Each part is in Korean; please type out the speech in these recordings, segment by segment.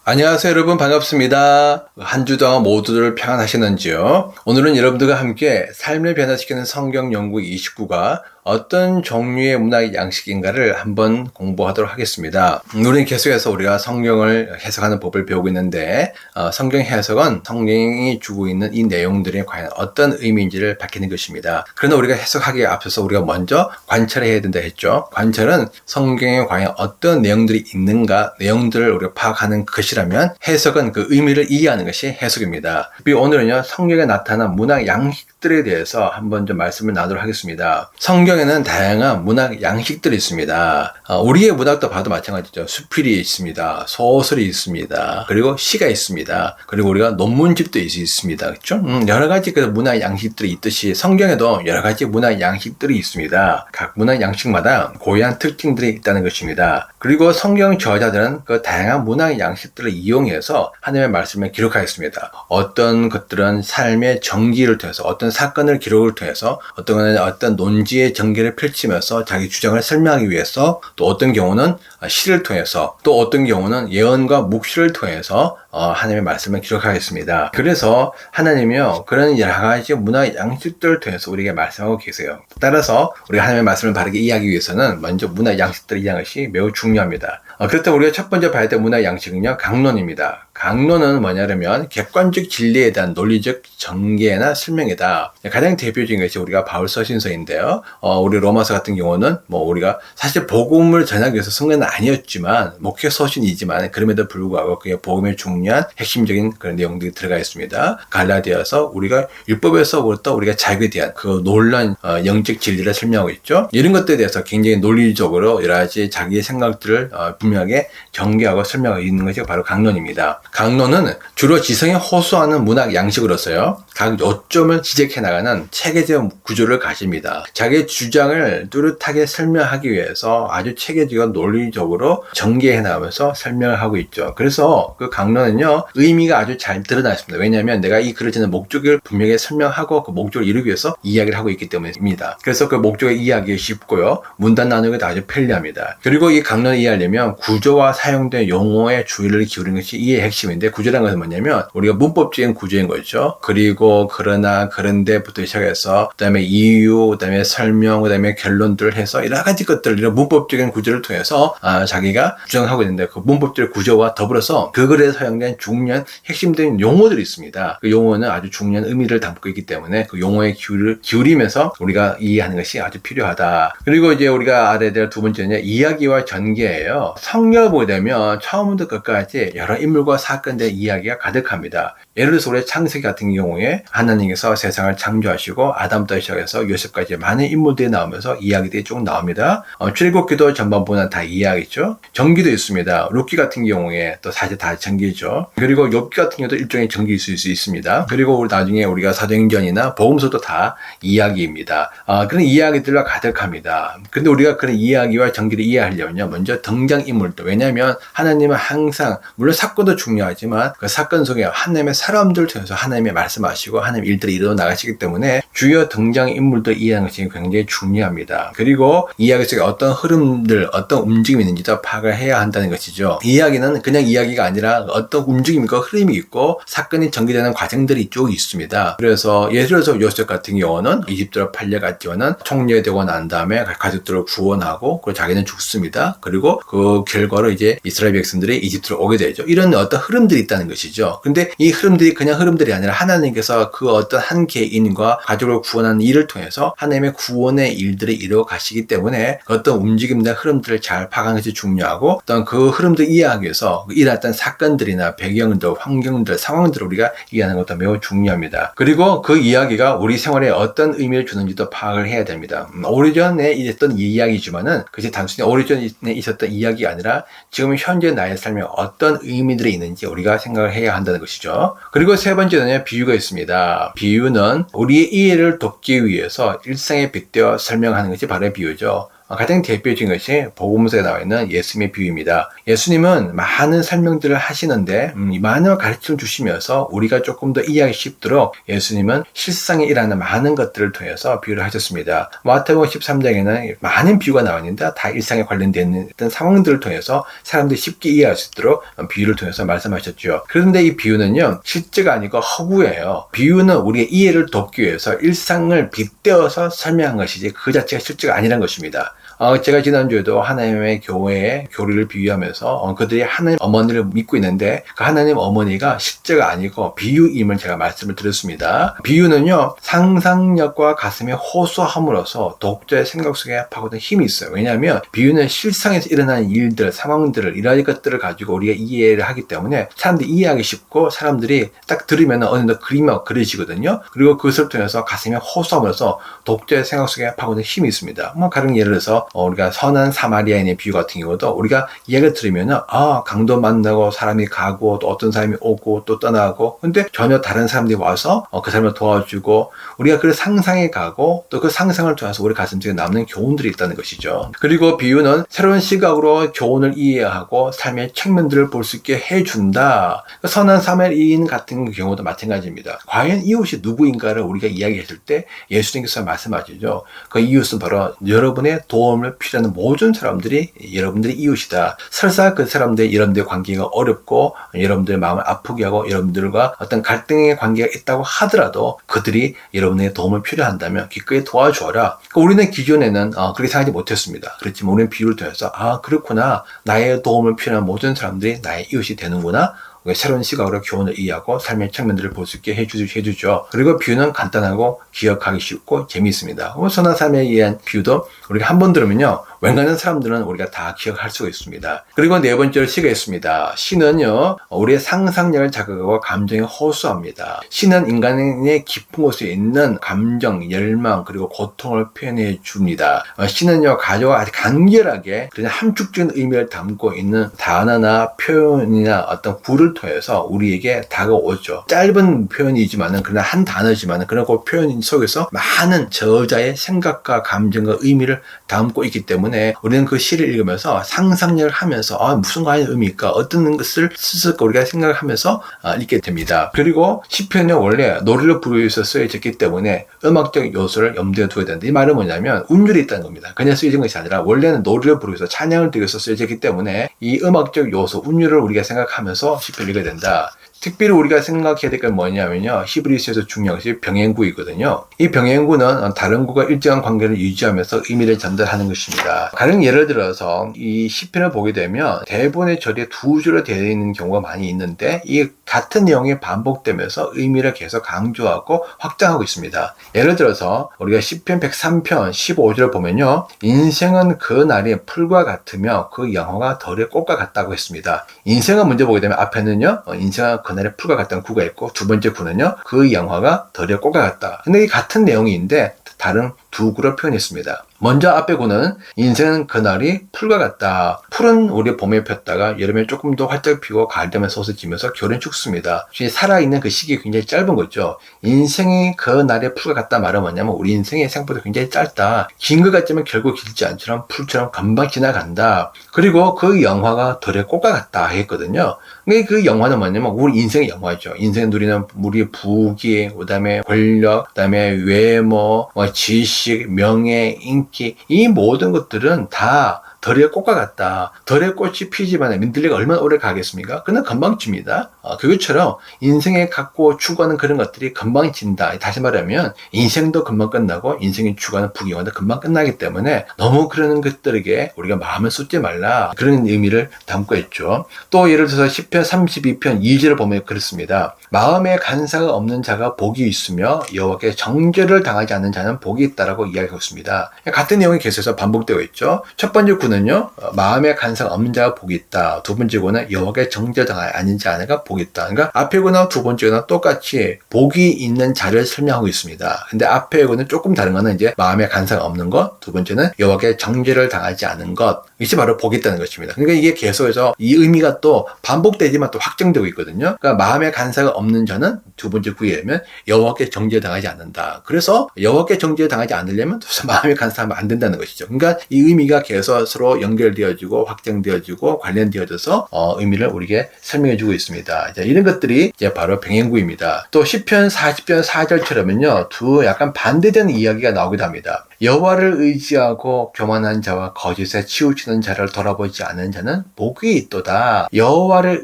안녕하세요 여러분, 반갑습니다. 한 주 동안 모두들 평안하시는지요? 오늘은 여러분들과 함께 삶을 변화시키는 성경 연구 29가 어떤 종류의 문학 양식인가를 한번 공부하도록 하겠습니다. 우리는 계속해서 우리가 성경을 해석하는 법을 배우고 있는데 성경 해석은 성경이 주고 있는 이 내용들이 과연 어떤 의미인지를 밝히는 것입니다. 그러나 우리가 해석하기에 앞서서 우리가 먼저 관찰해야 된다 했죠. 관찰은 성경에 과연 어떤 내용들이 있는가, 내용들을 우리가 파악하는 것이라면, 해석은 그 의미를 이해하는 것이 해석입니다. 오늘은요, 성경에 나타난 문학 양식들에 대해서 한번 좀 말씀을 나누도록 하겠습니다. 성경에는 다양한 문학 양식들이 있습니다. 우리의 문학도 봐도 마찬가지죠. 수필이 있습니다. 소설이 있습니다. 그리고 시가 있습니다. 그리고 우리가 논문집도 있습니다. 그렇죠? 여러 가지 그 문학 양식들이 있듯이 성경에도 여러 가지 문학 양식들이 있습니다. 각 문학 양식마다 고유한 특징들이 있다는 것입니다. 그리고 성경 저자들은 그 다양한 문학 양식들을 이용해서 하나님의 말씀을 기록하였습니다. 어떤 것들은 삶의 전기를 통해서, 어떤 사건을 기록을 통해서, 어떤 것은 어떤 논지의 전개를 펼치면서 자기 주장을 설명하기 위해서, 또 어떤 경우는 시를 통해서, 또 어떤 경우는 예언과 묵시를 통해서 하나님의 말씀을 기록하겠습니다. 그래서 하나님이요, 그런 여러 가지 문화의 양식들을 통해서 우리에게 말씀하고 계세요. 따라서 우리가 하나님의 말씀을 바르게 이해하기 위해서는 먼저 문화의 양식들을 이해하는 것이 매우 중요합니다. 그렇다면 우리가 첫 번째 봐야 될 문화의 양식은요, 강론입니다. 강론은 뭐냐면 객관적 진리에 대한 논리적 전개나 설명이다. 가장 대표적인 것이 우리가 바울 서신서인데요. 우리 로마서 같은 경우는 우리가 사실 복음을 전하기 위해서 쓴 건 아니었지만, 목회 서신이지만 그럼에도 불구하고 그게 복음의 중요한 핵심적인 그런 내용들이 들어가 있습니다. 갈라디아서 우리가 율법에서부터 우리가 자유에 대한 그 놀라운 영적 진리를 설명하고 있죠. 이런 것들에 대해서 굉장히 논리적으로 여러 가지 자기의 생각들을 분명하게 전개하고 설명하고 있는 것이 바로 강론입니다. 강론은 주로 지성에 호소하는 문학 양식으로서요, 각 요점을 지적해 나가는 체계적 구조를 가집니다. 자기의 주장을 뚜렷하게 설명하기 위해서 아주 체계적이고 논리적으로 전개해 나가면서 설명을 하고 있죠. 그래서 그 강론은요, 의미가 아주 잘 드러나 있습니다. 왜냐하면 내가 이 글을 쓰는 목적을 분명히 설명하고 그 목적을 이루기 위해서 이야기를 하고 있기 때문입니다. 그래서 그 목적을 이해하기 쉽고요, 문단 나누기도 아주 편리합니다. 그리고 이 강론을 이해하려면 구조와 사용된 용어에 주의를 기울이는 것이 이해의 핵심인데, 구조라는 것은 뭐냐면 우리가 문법적인 구조인 거죠. 그리고 그러나, 그런데부터 시작해서 그다음에 이유, 그다음에 설명, 그다음에 결론들을 해서 여러 가지 것들, 이런 문법적인 구조를 통해서 자기가 주장하고 있는데, 그 문법적인 구조와 더불어서 그 글에 사용된 중요한 핵심적인 용어들이 있습니다. 그 용어는 아주 중요한 의미를 담고 있기 때문에 그 용어에 기울이면서 우리가 이해하는 것이 아주 필요하다. 그리고 이제 우리가 알아야 될 두 번째는 이야기와 전개예요. 성경을 보게 되면 처음부터 끝까지 여러 인물과 사건들의 이야기가 가득합니다. 예를 들어서 우리 창세기 같은 경우에 하나님께서 세상을 창조하시고 아담부터 시작해서 요셉까지 많은 인물들이 나오면서 이야기들이 쭉 나옵니다. 출애굽기도 전반부는 다 이야기죠. 전기도 있습니다. 룻기 같은 경우에 또 사실 다 전기죠. 그리고 욥기 같은 경우도 일종의 전기일 수 있습니다. 그리고 나중에 우리가 사도행전이나 복음서도 다 이야기입니다. 그런 이야기들과 가득합니다. 근데 우리가 그런 이야기와 전기를 이해하려면요, 먼저 등장인물들, 왜냐하면 하나님은 항상, 물론 사건도 중요하지만 그 사건 속에 하나님의 사람들 통해서 하나님의 말씀하시고 하나님의 일들이 일어나 나가시기 때문에 주요 등장인물들 이해하는 것이 굉장히 중요합니다. 그리고 이야기 속에 어떤 흐름들, 어떤 움직임이 있는지도 파악을 해야 한다는 것이죠. 이야기는 그냥 이야기가 아니라 어떤 움직임과 흐름이 있고 사건이 전개되는 과정들이 쭉 있습니다. 그래서 예를 들어서 요셉 같은 경우는 이집트로 팔려갔지만은 총리되고 난 다음에 가족들을 구원하고 그리고 자기는 죽습니다. 그리고 그 결과로 이제 이스라엘 백성들이 이집트로 오게 되죠. 이런 어떤 흐름들이 있다는 것이죠. 근데 이 흐름들이 그냥 흐름들이 아니라 하나님께서 그 어떤 한 개인과 가족을 구원하는 일을 통해서 하나님의 구원의 일들을 이루어 가시기 때문에 어떤 움직임이나 흐름들을 잘 파악하는 것이 중요하고, 어떤 그 흐름들을 이해하기 위해서 일어났던 사건들이나 배경들, 환경들, 상황들을 우리가 이해하는 것도 매우 중요합니다. 그리고 그 이야기가 우리 생활에 어떤 의미를 주는지도 파악을 해야 됩니다. 오래전에 있었던 이야기지만은 그것이 단순히 오래전에 있었던 이야기가 아니라 지금 현재 나의 삶에 어떤 의미들이 있는지 우리가 생각을 해야 한다는 것이죠. 그리고 세 번째는 비유가 있습니다. 비유는 우리의 이해를 돕기 위해서 일상에 빗대어 설명하는 것이 바로 비유죠. 가장 대표적인 것이 복음서에 나와 있는 예수님의 비유입니다. 예수님은 많은 설명들을 하시는데 많은 가르침을 주시면서 우리가 조금 더 이해하기 쉽도록 예수님은 실상에 일어나는 많은 것들을 통해서 비유를 하셨습니다. 마태복음 13장에는 많은 비유가 나오는데 다 일상에 관련된 상황들을 통해서 사람들이 쉽게 이해할 수 있도록 비유를 통해서 말씀하셨죠. 그런데 이 비유는요, 실제가 아니고 허구예요. 비유는 우리의 이해를 돕기 위해서 일상을 빗대어서 설명한 것이지 그 자체가 실제가 아니란 것입니다. 제가 지난주에도 하나님의 교회의 교리를 비유하면서 그들이 하나님 어머니를 믿고 있는데 그 하나님 어머니가 실제가 아니고 비유임을 제가 말씀을 드렸습니다. 비유는요, 상상력과 가슴에 호소함으로써 독자의 생각 속에 파고든 힘이 있어요. 왜냐하면 비유는 실상에서 일어나는 일들, 상황들을, 이러한 것들을 가지고 우리가 이해를 하기 때문에 사람들이 이해하기 쉽고 사람들이 딱 들으면 어느 정도 그림이 그려지거든요. 그리고 그것을 통해서 가슴에 호소함으로써 독자의 생각 속에 파고든 힘이 있습니다. 가령 예를 들어서 우리가 선한 사마리아인의 비유 같은 경우도 우리가 이야기를 들으면은 강도 만나고 사람이 가고 또 어떤 사람이 오고 또 떠나고, 근데 전혀 다른 사람들이 와서 그 사람을 도와주고 우리가 그 상상에 가고 또 그 상상을 통해서 우리 가슴속에 남는 교훈들이 있다는 것이죠. 그리고 비유는 새로운 시각으로 교훈을 이해하고 삶의 측면들을 볼 수 있게 해준다. 선한 사마리아인 같은 경우도 마찬가지입니다. 과연 이웃이 누구인가를 우리가 이야기했을 때 예수님께서 말씀하시죠. 그 이웃은 바로 여러분의 도움을 필요하는 모든 사람들이 여러분들의 이웃이다. 설사 그 사람들이 여러분들의 관계가 어렵고 여러분들의 마음을 아프게 하고 여러분들과 어떤 갈등의 관계가 있다고 하더라도 그들이 여러분의 도움을 필요한다면 기꺼이 도와주어라. 그러니까 우리는 기존에는 그렇게 생각하지 못했습니다. 그렇지만 우리는 비유를 통해서 그렇구나. 나의 도움을 필요한 모든 사람들이 나의 이웃이 되는구나. 새로운 시각으로 교훈을 이해하고 삶의 측면들을 볼 수 있게 해주죠. 그리고 비유는 간단하고 기억하기 쉽고 재미있습니다. 선한 삶에 의한 비유도 우리가 한 번 들으면요, 웬간한 사람들은 우리가 다 기억할 수가 있습니다. 그리고 네 번째로 시가 있습니다. 시는요, 우리의 상상력을 자극하고 감정에 호소합니다. 시는 인간의 깊은 곳에 있는 감정, 열망, 그리고 고통을 표현해 줍니다. 시는요, 가져와 아주 간결하게 그냥 함축적인 의미를 담고 있는 단어나 표현이나 어떤 구를 통해서 우리에게 다가오죠. 짧은 표현이지만은, 그러나 한 단어지만은, 그런 그 표현 속에서 많은 저자의 생각과 감정과 의미를 담고 있기 때문에 우리는 그 시를 읽으면서 상상력을 하면서 무슨 과연 의미일까, 어떤 것을 쓸까 우리가 생각을 하면서 읽게 됩니다. 그리고 시편은 원래 노래를 부르기 위해서 쓰여졌기 때문에 음악적 요소를 염두에 두어야 된다. 이 말은 뭐냐면 운율이 있다는 겁니다. 그냥 쓰여진 것이 아니라 원래는 노래를 부르기 위해서, 찬양을 드리기 위해서 쓰여졌기 때문에 이 음악적 요소, 운율을 우리가 생각하면서 시편을 읽어야 된다. 특별히 우리가 생각해야 될 건 뭐냐면요, 히브리서에서 중요한 것이 병행구이거든요. 이 병행구는 다른 구가 일정한 관계를 유지하면서 의미를 전달하는 것입니다. 가령 예를 들어서 이 시편을 보게 되면 대부분의 절이 두 줄로 되어 있는 경우가 많이 있는데 이 같은 내용이 반복되면서 의미를 계속 강조하고 확장하고 있습니다. 예를 들어서 우리가 시편 103편 15절을 보면요, 인생은 그 날이 풀과 같으며 그 영화가 덜의 꽃과 같다고 했습니다. 인생을 먼저 보게 되면 앞에는요, 인생은 그날의 풀과 같다는 구가 있고, 두 번째 구는요, 그 영화가 덜의 꽃과 같다. 근데 이 같은 내용인데 다른 두 구로 표현했습니다. 먼저 앞에 구는 인생은 그날이 풀과 같다. 풀은 우리 봄에 폈다가 여름에 조금 더 활짝 피고 가을 되면 솟아 지면서 겨울엔 죽습니다. 살아있는 그 시기 굉장히 짧은 거죠. 인생이 그날의 풀과 같다 말은 뭐냐면 우리 인생의 생각보다 굉장히 짧다. 긴 것 같지만 결국 길지 않처럼 풀처럼 금방 지나간다. 그리고 그 영화가 덜의 꽃과 같다 했거든요. 근데 그 영화는 뭐냐면 우리 인생의 영화죠. 인생에 누리는 우리 부귀, 그 다음에 권력, 그 다음에 외모, 지식, 명예, 인기, 이 모든 것들은 다 덜의 꽃과 같다. 덜의 꽃이 피지만 민들레가 얼마나 오래 가겠습니까? 그는 금방 집니다. 그것처럼 인생에 갖고 추구하는 그런 것들이 금방 진다. 다시 말하면 인생도 금방 끝나고 인생이 추구하는 부귀영화도 금방 끝나기 때문에 너무 그러는 것들에게 우리가 마음을 쏟지 말라. 그런 의미를 담고 있죠. 또 예를 들어서 시편 32편 2절을 보면 그렇습니다. 마음에 간사가 없는 자가 복이 있으며 여호와께 정죄를 당하지 않는 자는 복이 있다라고 이야기하고 있습니다. 같은 내용이 계속해서 반복되고 있죠. 첫 번째 구는 구는요, 마음에 간사가 없는 자가 복이 있다. 두 번째 구는 여호와께 정죄당하지 않은 자가 복이 있다. 그러니까 앞에 구나 두 번째 구나 똑같이 복이 있는 자를 설명하고 있습니다. 근데 앞에 구는 조금 다른 거는 이제 마음에 간사가 없는 것, 두 번째는 여호와께 정죄를 당하지 않은 것, 이것이 바로 복이 있다는 것입니다. 그러니까 이게 계속해서 이 의미가 또 반복되지만 또 확정되고 있거든요. 그러니까 마음에 간사가 없는 자는 두 번째 구에면 여호와께 정죄당하지 않는다. 그래서 여호와께 정죄당하지 않으려면 마음에 간사하면 안 된다는 것이죠. 그러니까 이 의미가 계속 서로 연결되어지고 확정되어지고 관련되어져서 의미를 우리에게 설명해주고 있습니다. 이제 이런 것들이 이제 바로 병행구입니다. 또 시편 40편 4절처럼은요, 두 약간 반대되는 이야기가 나오기도 합니다. 여호와를 의지하고 교만한 자와 거짓에 치우치는 자를 돌아보지 않은 자는 복이 있도다. 여호와를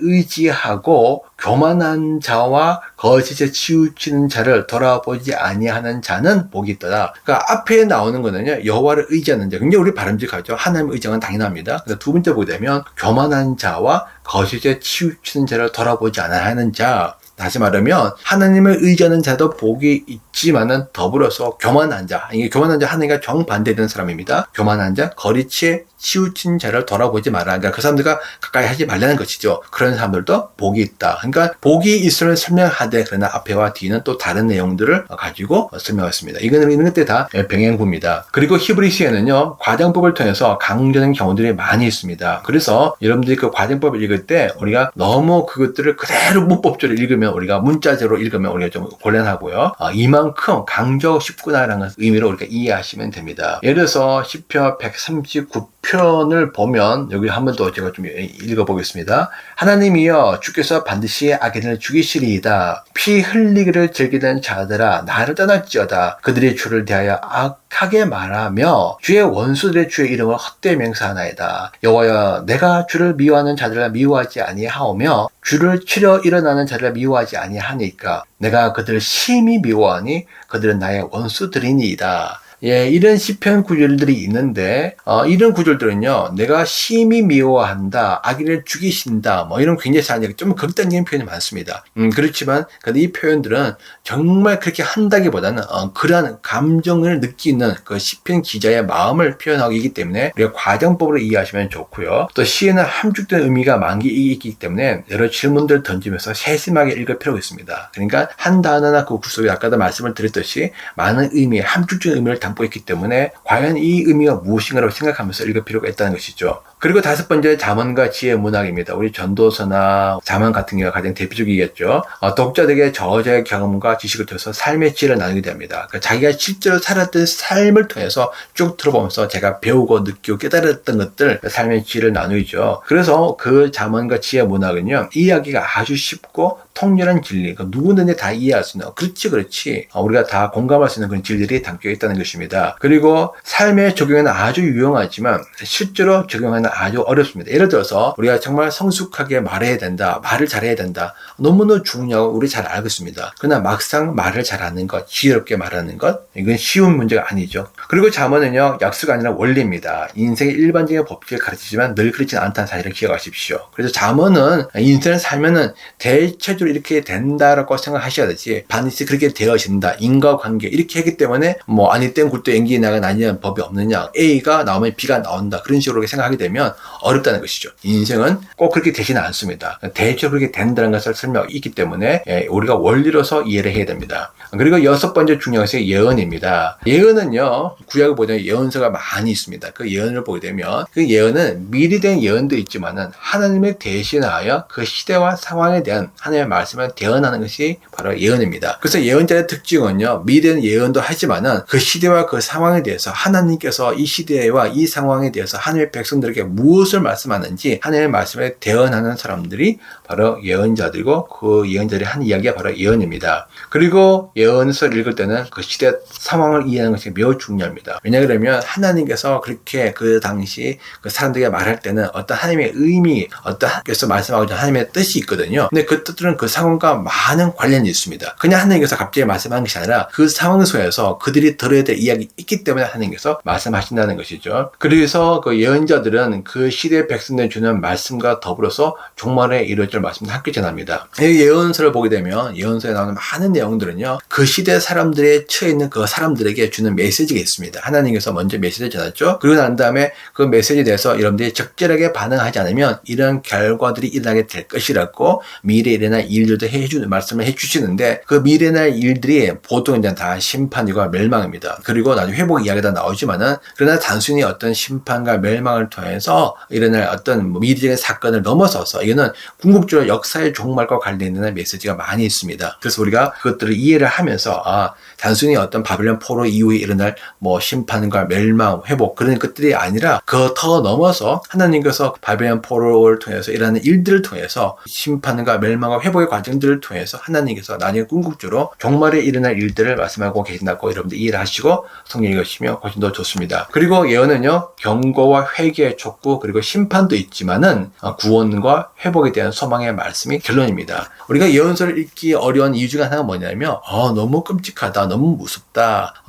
의지하고 교만한 자와 거짓에 치우치는 자를 돌아보지 아니하는 자는 복이 있도다. 그러니까 앞에 나오는 거는요, 여호와를 의지하는 자. 굉장히 우리 바람직하죠. 하나님을 의지하는 당연합니다. 두 번째 보게 되면 교만한 자와 거짓에 치우치는 자를 돌아보지 않아하는 자. 다시 말하면 하나님을 의지하는 자도 복이 있지만은 더불어서 교만한 자, 이게 교만한 자 하나님과 정반대되는 사람입니다. 교만한 자, 거리치에 치우친 자를 돌아보지 마라. 그러니까 그 사람들과 가까이 하지 말라는 것이죠. 그런 사람들도 복이 있다. 그러니까 복이 있음을 설명하되 그러나 앞에와 뒤는 또 다른 내용들을 가지고 설명했습니다. 이거는 이런 것들 다 병행구입니다. 그리고 히브리서에는요, 과정법을 통해서 강조하는 경우들이 많이 있습니다. 그래서 여러분들이 그 과정법을 읽을 때 우리가 너무 그것들을 그대로 문법적으로 읽으면 우리가 문자적으로 읽으면 우리가 좀 곤란하고요. 이만큼 강조하고 싶구나라는 의미로 우리가 이해하시면 됩니다. 예를 들어서 시편 139편을 보면 여기 한 번 더 제가 좀 읽어보겠습니다. 하나님이여 주께서 반드시 악인을 죽이시리이다. 피 흘리기를 즐기는 자들아 나를 떠날지어다. 그들이 주를 대하여 악하게 말하며 주의 원수들의 주의 이름을 헛되이 맹세하나이다. 여호와여 내가 주를 미워하는 자들을 미워하지 아니하오며 주를 치려 일어나는 자를 미워하지 아니하니까 내가 그들을 심히 미워하니 그들은 나의 원수들이니이다. 예, 이런 시편 구절들이 있는데, 이런 구절들은요, 내가 심히 미워한다, 악인을 죽이신다, 이런 굉장히 좀 극단적인 표현이 많습니다. 그렇지만, 이 표현들은 정말 그렇게 한다기보다는, 그러한 감정을 느끼는 그 시편 기자의 마음을 표현하기 때문에, 우리가 과정법으로 이해하시면 좋고요. 또 시에는 함축된 의미가 많이 있기 때문에, 여러 질문들을 던지면서 세심하게 읽을 필요가 있습니다. 그러니까, 한 단어나 그 구속에 아까도 말씀을 드렸듯이, 많은 의미, 함축된 의미를 담고 있기 때문에 과연 이 의미가 무엇인가라고 생각하면서 읽을 필요가 있다는 것이죠. 그리고 다섯 번째 잠언과 지혜 문학입니다. 우리 전도서나 잠언 같은 경우가 가장 대표적이겠죠. 독자들에게 저자의 경험과 지식을 통해서 삶의 지혜를 나누게 됩니다. 그러니까 자기가 실제로 살았던 삶을 통해서 쭉 들어보면서 제가 배우고 느끼고 깨달았던 것들 삶의 지혜를 나누죠. 그래서 그 잠언과 지혜 문학은요, 이야기가 아주 쉽고 통렬한 진리, 그러니까 누구든지 다 이해할 수 있는, 그렇지 우리가 다 공감할 수 있는 그런 진리들이 담겨 있다는 것입니다. 그리고 삶에 적용에는 아주 유용하지만 실제로 적용하는 아주 어렵습니다. 예를 들어서 우리가 정말 성숙하게 말해야 된다, 말을 잘해야 된다, 너무나 중요하고 우리 잘 알고 있습니다. 그러나 막상 말을 잘하는 것, 지혜롭게 말하는 것, 이건 쉬운 문제가 아니죠. 그리고 잠언은요, 약수가 아니라 원리입니다. 인생의 일반적인 법칙을 가르치지만 늘 그렇지는 않다는 사실을 기억하십시오. 그래서 잠언은 인생을 살면은 대체적으로 이렇게 된다라고 생각하셔야 되지, 반드시 그렇게 되어진다, 인과관계 이렇게 하기 때문에 아니 땐 굴 때 연기 나가 아니냐는 법이 없느냐, A가 나오면 B가 나온다, 그런 식으로 생각하게 되면 어렵다는 것이죠. 인생은 꼭 그렇게 되지는 않습니다. 대체로 그렇게 된다는 것을 설명하고 있기 때문에 우리가 원리로서 이해를 해야 됩니다. 그리고 여섯 번째 중요한 것이 예언입니다. 예언은요, 구약을 보면 예언서가 많이 있습니다. 그 예언을 보게 되면 그 예언은 미리 된 예언도 있지만은 하나님의 대신하여 그 시대와 상황에 대한 하나님의 말씀을 대언하는 것이 바로 예언입니다. 그래서 예언자의 특징은요, 미리 된 예언도 하지만은 그 시대와 그 상황에 대해서 하나님께서 이 시대와 이 상황에 대해서 하나님의 백성들에게 무엇을 말씀하는지 하나님의 말씀에 대언하는 사람들이 바로 예언자들이고, 그 예언자들이 한 이야기가 바로 예언입니다. 그리고 예언서를 읽을 때는 그 시대 상황을 이해하는 것이 매우 중요합니다. 왜냐하면 하나님께서 그렇게 그 당시 그 사람들에게 말할 때는 어떤 하나님의 의미, 어떤 하나님께서 말씀하고자 하나님의 뜻이 있거든요. 근데 그 뜻들은 그 상황과 많은 관련이 있습니다. 그냥 하나님께서 갑자기 말씀하는 것이 아니라 그 상황 속에서 그들이 들어야 될 이야기 있기 때문에 하나님께서 말씀하신다는 것이죠. 그래서 그 예언자들은 하나님은 그 시대 백성들에 주는 말씀과 더불어서 종말에 이루어질 말씀을 함께 전합니다. 이 예언서를 보게 되면 예언서에 나오는 많은 내용들은요, 그 시대 사람들에 처해 있는 그 사람들에게 주는 메시지가 있습니다. 하나님께서 먼저 메시지를 전했죠. 그리고 난 다음에 그 메시지에 대해서 여러분들이 적절하게 반응하지 않으면 이런 결과들이 일어나게 될 것이라고 미래에 일어날 일들도 말씀을 해주시는데, 그 미래에 일어날 일들이 보통 이제 다 심판이고 멸망입니다. 그리고 나중에 회복 이야기가 나오지만은, 그러나 단순히 어떤 심판과 멸망을 통해서 일어날 어떤 미래적인 사건을 넘어서서 이거는 궁극적으로 역사의 종말과 관련된 메시지가 많이 있습니다. 그래서 우리가 그것들을 이해를 하면서 단순히 어떤 바벨론 포로 이후에 일어날 심판과 멸망, 회복 그런 것들이 아니라 그 더 넘어서 하나님께서 바벨론 포로를 통해서 일어나는 일들을 통해서 심판과 멸망과 회복의 과정들을 통해서 하나님께서 나중에 궁극적으로 종말에 일어날 일들을 말씀하고 계신다고 여러분들 이해를 하시고 성경 읽으시면 훨씬 더 좋습니다. 그리고 예언은요, 경고와 회개의 촉구 그리고 심판도 있지만은 구원과 회복에 대한 소망의 말씀이 결론입니다. 우리가 예언서를 읽기 어려운 이유 중 하나가 뭐냐면 너무 끔찍하다, 너무 무섭다,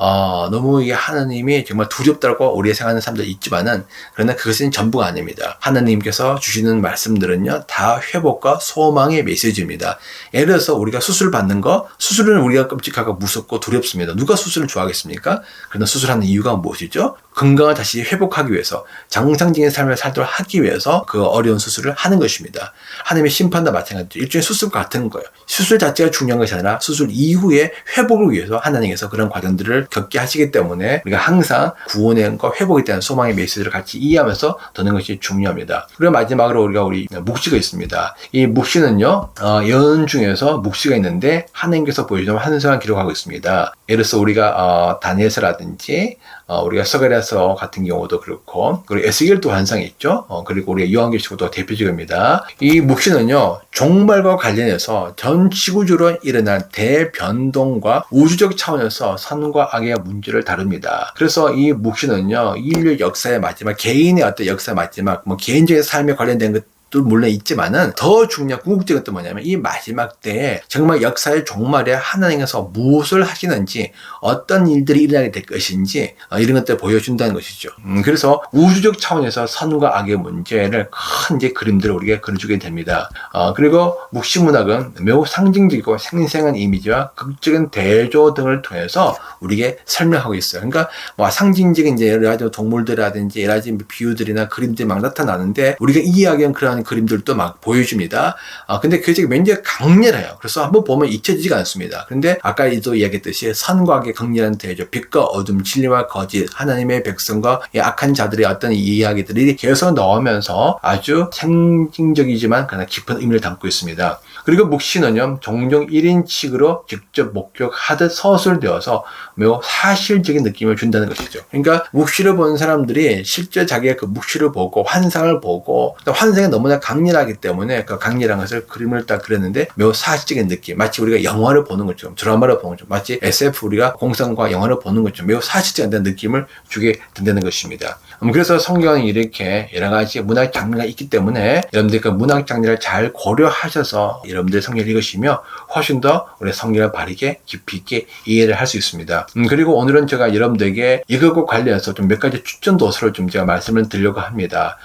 너무 이게 하나님이 정말 두렵다고 우리가 생각하는 사람들이 있지만은, 그러나 그것은 전부가 아닙니다. 하나님께서 주시는 말씀들은요, 다 회복과 소망의 메시지입니다. 예를 들어서 우리가 수술 받는 거, 수술은 우리가 끔찍하고 무섭고 두렵습니다. 누가 수술을 좋아하겠습니까? 그러나 수술하는 이유가 무엇이죠? 건강을 다시 회복하기 위해서, 정상적인 삶을 살도록 하기 위해서 그 어려운 수술을 하는 것입니다. 하나님의 심판도 마찬가지죠. 일종의 수술 같은 거예요. 수술 자체가 중요한 것이 아니라 수술 이후에 회복을 위해서 하나님께서 그런 과정들을 겪게 하시기 때문에 우리가 항상 구원과 회복에 대한 소망의 메시지를 같이 이해하면서 듣는 것이 중요합니다. 그리고 마지막으로 우리 묵시가 있습니다. 이 묵시는요, 예언 중에서 묵시가 있는데 하나님께서 보여주는 환상을 기록하고 있습니다. 예를 들어서 우리가 다니엘서라든지 우리가 서가랴서 같은 경우도 그렇고, 그리고 에스겔도 환상이 있죠. 그리고 우리가 요한계시록도 대표적입니다. 이 묵시는요, 종말과 관련해서 전 지구적으로 일어난 대변동과 우주적 차원에서 선과 악의 문제를 다룹니다. 그래서 이 묵시는요, 인류 역사의 마지막, 개인의 어떤 역사의 마지막, 개인적인 삶에 관련된 것 도 물론 있지만은 더 중요한 궁극적인 것도 뭐냐면 이 마지막 때에 정말 역사의 종말에 하나님께서 무엇을 하시는지, 어떤 일들이 일어나게 될 것인지 이런 것들을 보여준다는 것이죠. 그래서 우주적 차원에서 선과 악의 문제를 큰 이제 그림들을 우리가 그려주게 됩니다. 그리고 묵시문학은 매우 상징적이고 생생한 이미지와 극적인 대조 등을 통해서 우리에게 설명하고 있어요. 그러니까 상징적인 이제 여러 가지 동물들이라든지 여러 가지 비유들이나 그림들이 막 나타나는데 우리가 이해하기엔 그러한 그림들도 막 보여줍니다. 근데 그게 굉장히 강렬해요. 그래서 한번 보면 잊혀지지가 않습니다. 근데 아까도 이야기했듯이 선과 악의 강렬한 대조, 빛과 어둠, 진리와 거짓, 하나님의 백성과 악한 자들의 어떤 이야기들이 계속 나오면서 아주 상징적이지만 그러나 깊은 의미를 담고 있습니다. 그리고 묵시는요, 종종 1인칭으로 직접 목격하듯 서술되어서 매우 사실적인 느낌을 준다는 것이죠. 그러니까 묵시를 본 사람들이 실제 자기가 그 묵시를 보고 환상을 보고, 환상이 너무나 강렬하기 때문에 그 강렬한 것을 그림을 딱 그렸는데 매우 사실적인 느낌, 마치 우리가 영화를 보는 것처럼, 드라마를 보는 것처럼, 마치 SF 우리가 공상과 영화를 보는 것처럼 매우 사실적인 느낌을 주게 된다는 것입니다. 그래서 성경은 이렇게 여러 가지 문학 장르가 있기 때문에 여러분들 그 문학 장르를 잘 고려하셔서 여러분들 성경을 읽으시며 훨씬 더 우리 성경을 바르게 깊이 있게 이해를 할 수 있습니다. 그리고 오늘은 제가 여러분들에게 이것과 관련해서 좀 몇 가지 추천 도서를 좀 제가 말씀을 드리려고 합니다.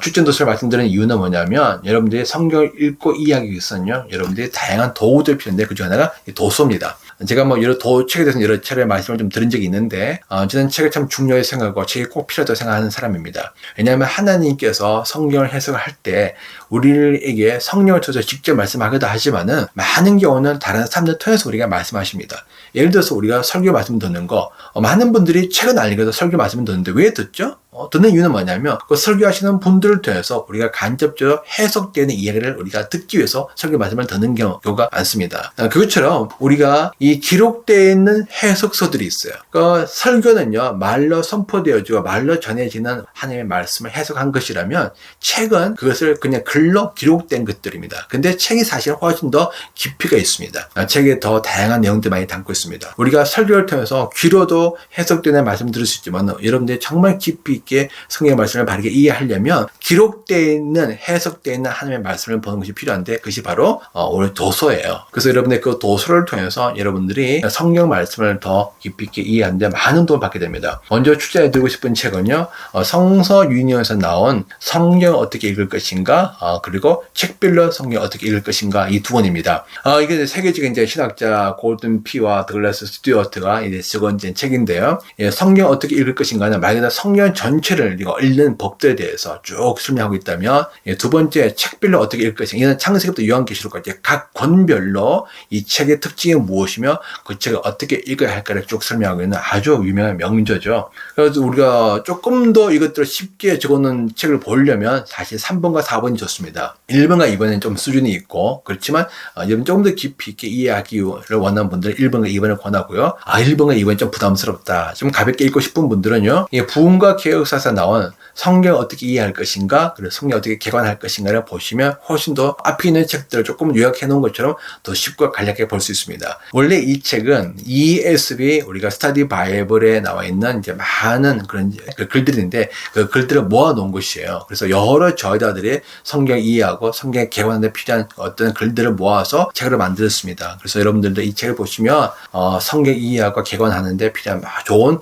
추천 도서를 말씀드리는 이유는 뭐냐면, 여러분들이 성경을 읽고 이해하기 위해서는요, 여러분들이 다양한 도구들이 필요한데 그중 하나가 도서입니다. 제가 여러 책에 대해서 여러 차례 말씀을 좀 드린 적이 있는데, 저는 책을 참 중요하게 생각하고 책이 꼭 필요하다고 생각하는 사람입니다. 왜냐하면 하나님께서 성경을 해석을 할 때 우리에게 성령을 통해서 직접 말씀하기도 하지만은 많은 경우는 다른 사람들 통해서 우리가 말씀하십니다. 예를 들어서 우리가 설교 말씀 듣는 거, 많은 분들이 책은 안 읽어도 설교 말씀 듣는데 왜 듣죠? 듣는 이유는 뭐냐면 그 설교하시는 분들을 통해서 우리가 간접적으로 해석되는 이야기를 우리가 듣기 위해서 설교 말씀을 듣는 경우가 많습니다. 그것처럼 우리가 이 기록되어 있는 해석서들이 있어요. 그 설교는요, 말로 선포되어지고 말로 전해지는 하나님의 말씀을 해석한 것이라면, 책은 그것을 그냥 글 말로 기록된 것들입니다. 근데 책이 사실 훨씬 더 깊이가 있습니다. 책에 더 다양한 내용들 많이 담고 있습니다. 우리가 설교를 통해서 귀로도 해석되는 말씀 들을 수 있지만 여러분들이 정말 깊이 있게 성경의 말씀을 바르게 이해하려면 기록되어 있는 해석되어 있는 하나님의 말씀을 보는 것이 필요한데 그것이 바로 오늘 도서예요. 그래서 여러분들 그 도서를 통해서 여러분들이 성경 말씀을 더 깊이 있게 이해하는데 많은 도움을 받게 됩니다. 먼저 추천해드리고 싶은 책은요, 성서 유니온에서 나온 성경 어떻게 읽을 것인가, 그리고 책별로 성경 어떻게 읽을 것인가, 이 두 권입니다. 이게 세계적인 이제 신학자 골든 피와 더글라스 스튜어트가 이제 적은 책인데요. 성경 어떻게 읽을 것인가는 말 그대로 성경 전체를 읽는 법들에 대해서 쭉 설명하고 있다면, 두 번째 책별로 어떻게 읽을 것인가, 이는 창세기부터 요한계시록까지 각 권별로 이 책의 특징이 무엇이며 그 책을 어떻게 읽어야 할까를 쭉 설명하고 있는 아주 유명한 명저죠. 그래서 우리가 조금 더 이것들을 쉽게 적어놓은 책을 보려면 사실 3번과 4번이 좋습니다. 1번과 2번은 좀 수준이 있고 그렇지만 여러분 조금 더 깊이 있게 이해하기를 원하는 분들은 1번과 2번을 권하고요. 1번과 2번이 좀 부담스럽다, 좀 가볍게 읽고 싶은 분들은요, 부흥과 개혁사에서 나온 성경을 어떻게 이해할 것인가, 그리고 성경을 어떻게 개관할 것인가를 보시면 훨씬 더 앞에 있는 책들을 조금 요약해 놓은 것처럼 더 쉽고 간략하게 볼 수 있습니다. 원래 이 책은 ESV 우리가 스터디 바이블에 나와 있는 이제 많은 그런 글들인데 그 글들을 모아 놓은 것이에요. 그래서 여러 저자들이 성경 이해하고 성경 개관하는 데 필요한 어떤 글들을 모아서 책으로 만들었습니다. 그래서 여러분들도 이 책을 보시면 성경 이해하고 개관하는 데 필요한 좋은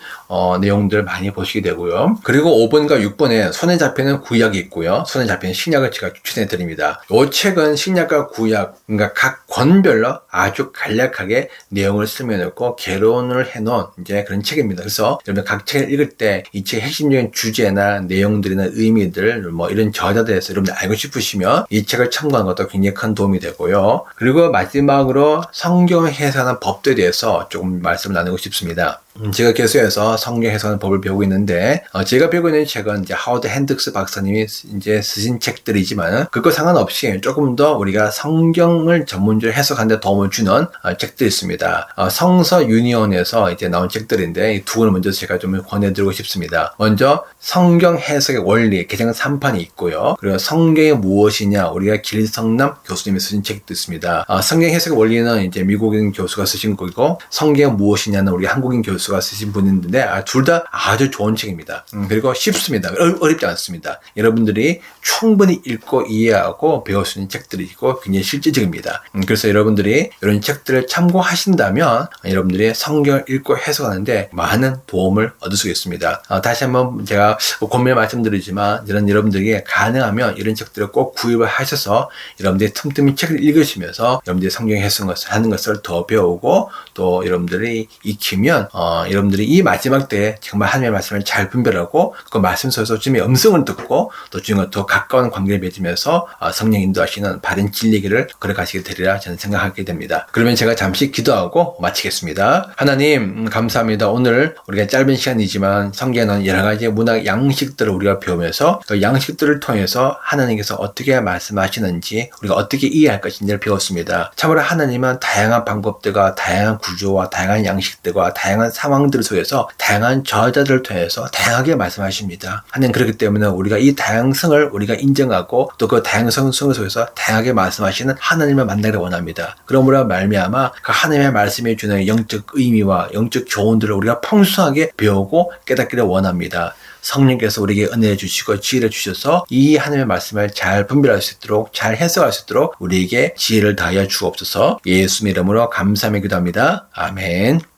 내용들 많이 보시게 되고요. 그리고 5번과 6번에 손에 잡히는 구약이 있고요. 손에 잡히는 신약을 제가 추천해 드립니다. 이 책은 신약과 구약, 그러니까 각 권별로 아주 간략하게 내용을 설명해놓고 개론을 해놓은 이제 그런 책입니다. 그래서 여러분 각 책을 읽을 때 이 책의 핵심적인 주제나 내용들이나 의미들, 이런 저자들에 대해서 여러분들 알고 싶으시면 이 책을 참고하는 것도 굉장히 큰 도움이 되고요. 그리고 마지막으로 성경 해석하는 법들에 대해서 조금 말씀을 나누고 싶습니다. 제가 계속해서 성경 해석하는 법을 배우고 있는데, 제가 배우고 있는 책은 이제 하워드 핸드스 박사님이 이제 쓰신 책들이지만, 그거 상관없이 조금 더 우리가 성경을 전문적으로 해석하는 데 도움을 주는 책들이 있습니다. 성서 유니온에서 이제 나온 책들인데, 이 두 권을 먼저 제가 좀 권해드리고 싶습니다. 먼저, 성경 해석의 원리, 개정 3판이 있고요. 그리고 성경이 무엇이냐, 우리가 길성남 교수님이 쓰신 책도 있습니다. 성경 해석의 원리는 이제 미국인 교수가 쓰신 거고, 성경이 무엇이냐는 우리 한국인 교수가 쓰신 분인데 둘 다 아주 좋은 책입니다. 그리고 쉽습니다. 어렵지 않습니다. 여러분들이 충분히 읽고 이해하고 배울 수 있는 책들이고 굉장히 실제적입니다. 그래서 여러분들이 이런 책들을 참고하신다면 여러분들이 성경을 읽고 해석하는데 많은 도움을 얻을 수 있습니다. 다시 한번 제가 권면을 말씀드리지만 여러분들에게 가능하면 이런 책들을 꼭 구입을 하셔서 여러분들이 틈틈이 책을 읽으시면서 여러분들이 성경 해석하는 것을 더 배우고 또 여러분들이 익히면 여러분들이 이 마지막 때에 정말 하나님의 말씀을 잘 분별하고 그 말씀 속에서 주님의 음성을 듣고 또 주님과 더 가까운 관계를 맺으면서 성령 인도하시는 바른 진리의 길을 걸어가시게 되리라 저는 생각하게 됩니다. 그러면 제가 잠시 기도하고 마치겠습니다. 하나님 감사합니다. 오늘 우리가 짧은 시간이지만 성경에는 여러 가지 문학 양식들을 우리가 배우면서 그 양식들을 통해서 하나님께서 어떻게 말씀하시는지 우리가 어떻게 이해할 것인지를 배웠습니다. 참으로 하나님은 다양한 방법들과 다양한 구조와 다양한 양식들과 다양한 상황들 속에서 다양한 저자들을 통해서 다양하게 말씀하십니다. 하나님 그렇기 때문에 우리가 이 다양성을 우리가 인정하고 또 그 다양성 속에서 다양하게 말씀하시는 하나님을 만나기를 원합니다. 그러므로 말미암아 그 하나님의 말씀이 주는 영적 의미와 영적 교훈들을 우리가 풍성하게 배우고 깨닫기를 원합니다. 성령께서 우리에게 은혜 주시고 지혜를 주셔서 이 하나님의 말씀을 잘 분별할 수 있도록 잘 해석할 수 있도록 우리에게 지혜를 다하여 주옵소서. 예수님 이름으로 감사하며 기도합니다. 아멘.